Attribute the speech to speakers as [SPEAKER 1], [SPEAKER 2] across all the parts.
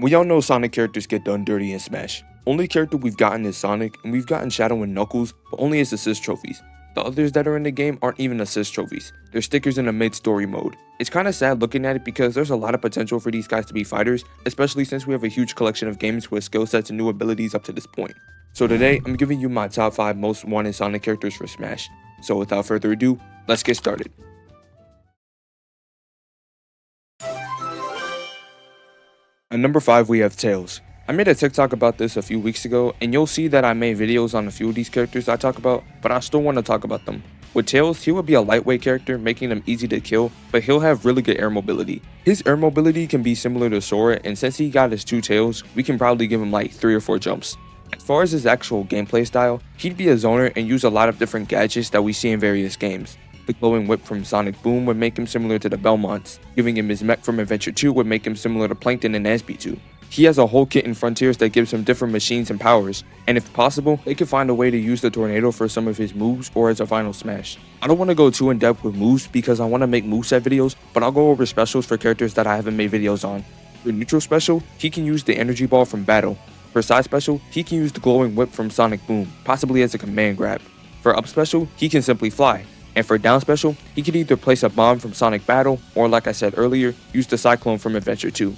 [SPEAKER 1] We all know Sonic characters get done dirty in Smash. Only character we've gotten is Sonic, and we've gotten Shadow and Knuckles, but only as assist trophies. The others that are in the game aren't even assist trophies, they're stickers in a mid-story mode. It's kinda sad looking at it because there's a lot of potential for these guys to be fighters, especially since we have a huge collection of games with skill sets and new abilities up to this point. So today, I'm giving you my top 5 most wanted Sonic characters for Smash. So without further ado, let's get started. At number 5 we have Tails. I made a TikTok about this a few weeks ago, and you'll see that I made videos on a few of these characters I talk about, but I still want to talk about them. With Tails, he would be a lightweight character, making him easy to kill, but he'll have really good air mobility. His air mobility can be similar to Sora, and since he got his 2 tails, we can probably give him like 3 or 4 jumps. As far as his actual gameplay style, he'd be a zoner and use a lot of different gadgets that we see in various games. The glowing whip from Sonic Boom would make him similar to the Belmonts. Giving him his mech from Adventure 2 would make him similar to Plankton and Nazby 2. He has a whole kit in Frontiers that gives him different machines and powers, and if possible, they could find a way to use the tornado for some of his moves or as a final smash. I don't want to go too in depth with moves because I want to make moveset videos, but I'll go over specials for characters that I haven't made videos on. For neutral special, he can use the energy ball from Battle. For side special, he can use the glowing whip from Sonic Boom, possibly as a command grab. For up special, he can simply fly. And for down special, he could either place a bomb from Sonic Battle, or like I said earlier, use the Cyclone from Adventure 2.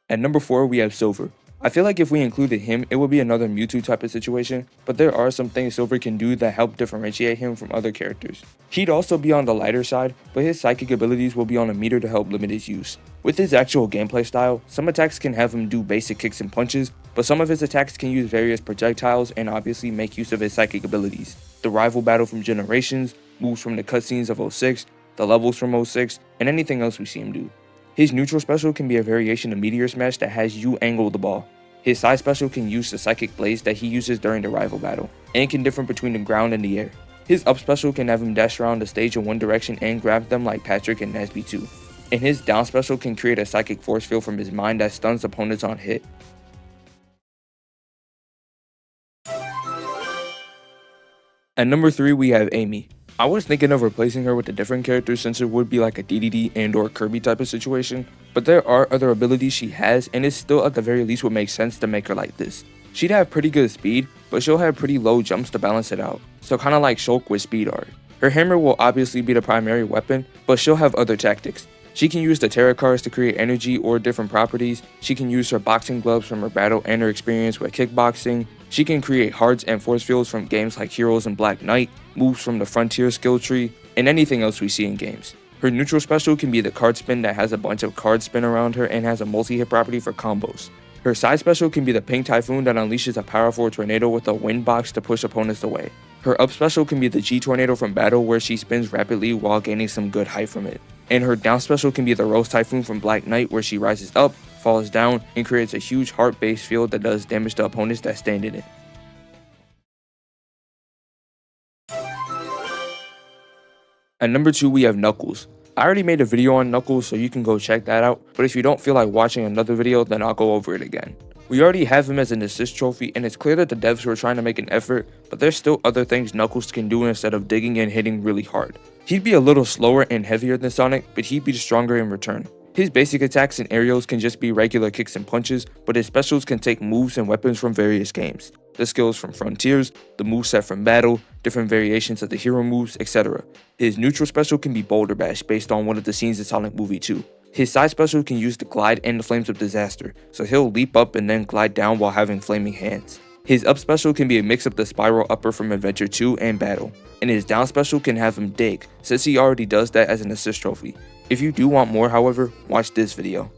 [SPEAKER 1] At number 4 we have Silver. I feel like if we included him, it would be another Mewtwo type of situation, but there are some things Silver can do that help differentiate him from other characters. He'd also be on the lighter side, but his psychic abilities will be on a meter to help limit his use. With his actual gameplay style, some attacks can have him do basic kicks and punches, but some of his attacks can use various projectiles and obviously make use of his psychic abilities. The rival battle from Generations, moves from the cutscenes of 06, the levels from 06, and anything else we see him do. His neutral special can be a variation of Meteor Smash that has you angle the ball. His side special can use the Psychic Blaze that he uses during the rival battle, and can differ between the ground and the air. His up special can have him dash around the stage in one direction and grab them like Patrick and Nazby 2. And his down special can create a psychic force field from his mind that stuns opponents on hit. At number 3 we have Amy. I was thinking of replacing her with a different character since it would be like a DDD and or Kirby type of situation, but there are other abilities she has and it still at the very least would make sense to make her like this. She'd have pretty good speed, but she'll have pretty low jumps to balance it out, so kinda like Shulk with speed art. Her hammer will obviously be the primary weapon, but she'll have other tactics. She can use the tarot cards to create energy or different properties, she can use her boxing gloves from her battle and her experience with kickboxing, she can create hearts and force fields from games like Heroes and Black Knight, moves from the Frontier skill tree, and anything else we see in games. Her neutral special can be the card spin that has a bunch of cards spin around her and has a multi-hit property for combos. Her side special can be the Pink Typhoon that unleashes a powerful tornado with a wind box to push opponents away. Her up special can be the G Tornado from Battle where she spins rapidly while gaining some good height from it. And her down special can be the Rose Typhoon from Black Knight where she rises up, falls down, and creates a huge heart-based field that does damage to opponents that stand in it. At number 2 we have Knuckles. I already made a video on Knuckles so you can go check that out, but if you don't feel like watching another video then I'll go over it again. We already have him as an assist trophy and it's clear that the devs were trying to make an effort, but there's still other things Knuckles can do instead of digging and hitting really hard. He'd be a little slower and heavier than Sonic, but he'd be stronger in return. His basic attacks and aerials can just be regular kicks and punches, but his specials can take moves and weapons from various games. The skills from Frontiers, the moveset from Battle, different variations of the hero moves, etc. His neutral special can be Boulder Bash based on one of the scenes in Sonic Movie 2. His side special can use the Glide and the Flames of Disaster, so he'll leap up and then glide down while having flaming hands. His up special can be a mix of the Spiral Upper from Adventure 2 and Battle. And his down special can have him dig, since he already does that as an assist trophy. If you do want more however, watch this video.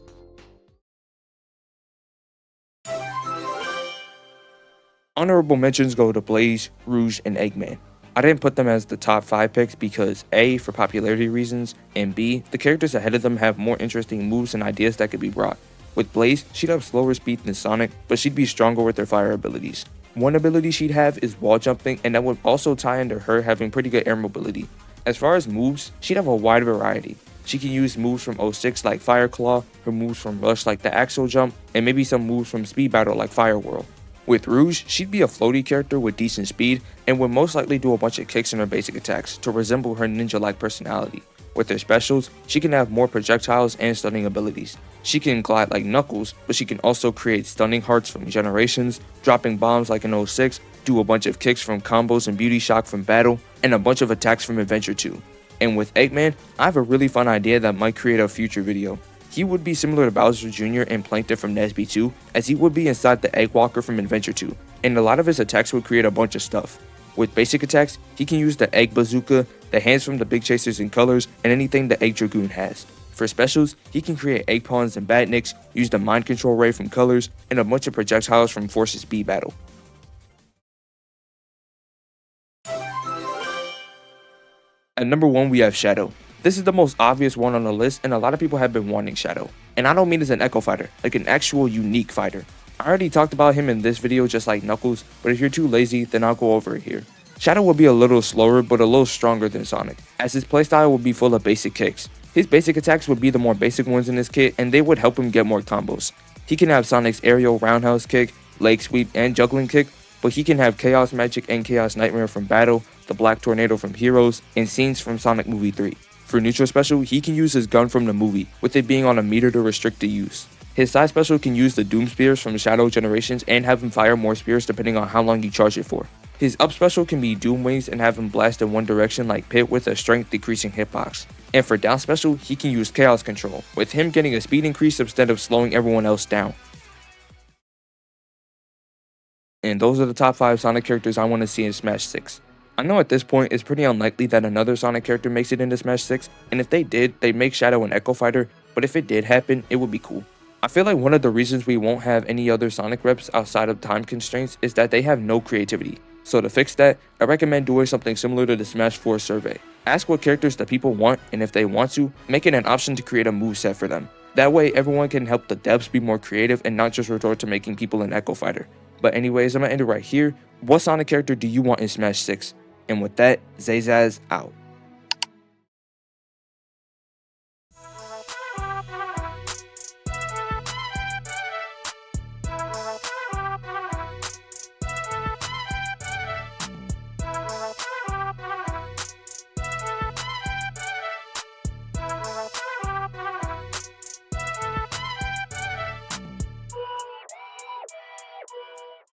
[SPEAKER 1] Honorable mentions go to Blaze, Rouge, and Eggman. I didn't put them as the top 5 picks because A, for popularity reasons, and B, the characters ahead of them have more interesting moves and ideas that could be brought. With Blaze, she'd have slower speed than Sonic, but she'd be stronger with her fire abilities. One ability she'd have is wall jumping, and that would also tie into her having pretty good air mobility. As far as moves, she'd have a wide variety. She can use moves from 06 like Fire Claw, her moves from Rush like the Axel Jump, and maybe some moves from Speed Battle like Fire Whirl. With Rouge, she'd be a floaty character with decent speed and would most likely do a bunch of kicks in her basic attacks to resemble her ninja-like personality. With her specials, she can have more projectiles and stunning abilities. She can glide like Knuckles, but she can also create stunning hearts from Generations, dropping bombs like in 06, do a bunch of kicks from combos and Beauty Shock from Battle, and a bunch of attacks from Adventure 2. And with Eggman, I have a really fun idea that might create a future video. He would be similar to Bowser Jr. and Plankton from Nesby 2, as he would be inside the Egg Walker from Adventure 2, and a lot of his attacks would create a bunch of stuff. With basic attacks, he can use the Egg Bazooka, the hands from the Big Chasers in colors, and anything the Egg Dragoon has. For specials, he can create Egg Pawns and Batniks, use the Mind Control Ray from colors, and a bunch of projectiles from Forces B Battle. At number 1 we have Shadow. This is the most obvious one on the list, and a lot of people have been wanting Shadow. And I don't mean as an echo fighter, like an actual unique fighter. I already talked about him in this video just like Knuckles, but if you're too lazy, then I'll go over it here. Shadow will be a little slower but a little stronger than Sonic, as his playstyle will be full of basic kicks. His basic attacks would be the more basic ones in this kit, and they would help him get more combos. He can have Sonic's aerial roundhouse kick, leg sweep, and juggling kick, but he can have Chaos Magic and Chaos Nightmare from Battle, the Black Tornado from Heroes, and scenes from Sonic Movie 3. For neutral special, he can use his gun from the movie, with it being on a meter to restrict the use. His side special can use the Doom Spears from Shadow Generations and have him fire more spears depending on how long you charge it for. His up special can be Doom Wings and have him blast in one direction like Pit with a strength decreasing hitbox. And for down special, he can use Chaos Control, with him getting a speed increase instead of slowing everyone else down. And those are the top 5 Sonic characters I want to see in Smash 6. I know at this point it's pretty unlikely that another Sonic character makes it into Smash 6, and if they did, they'd make Shadow an Echo Fighter, but if it did happen, it would be cool. I feel like one of the reasons we won't have any other Sonic reps outside of time constraints is that they have no creativity. So to fix that, I recommend doing something similar to the Smash 4 survey. Ask what characters the people want, and if they want to, make it an option to create a moveset for them. That way everyone can help the devs be more creative and not just resort to making people an Echo Fighter. But anyways, I'm gonna end it right here. What Sonic character do you want in Smash 6? And with that, Zazaz out.